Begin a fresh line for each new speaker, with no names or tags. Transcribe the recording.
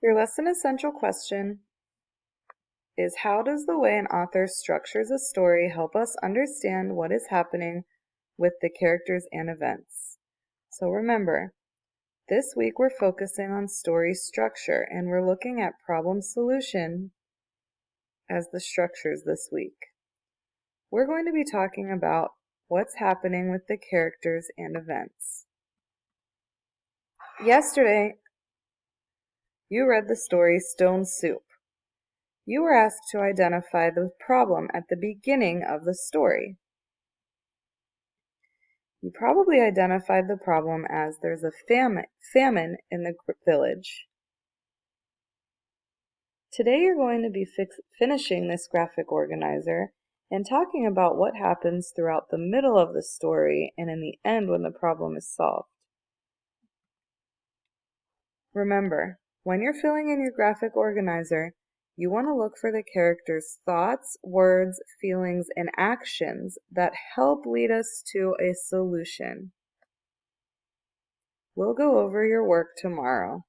Your lesson essential question is, how does the way an author structures a story help us understand what is happening with the characters and events? So remember, this week we're focusing on story structure and we're looking at problem solution as the structures this week. We're going to be talking about what's happening with the characters and events. Yesterday, you read the story Stone Soup. You were asked to identify the problem at the beginning of the story. You probably identified the problem as there's a famine in the village. Today you're going to be finishing this graphic organizer and talking about what happens throughout the middle of the story and in the end when the problem is solved. Remember, when you're filling in your graphic organizer, you want to look for the characters' thoughts, words, feelings, and actions that help lead us to a solution. We'll go over your work tomorrow.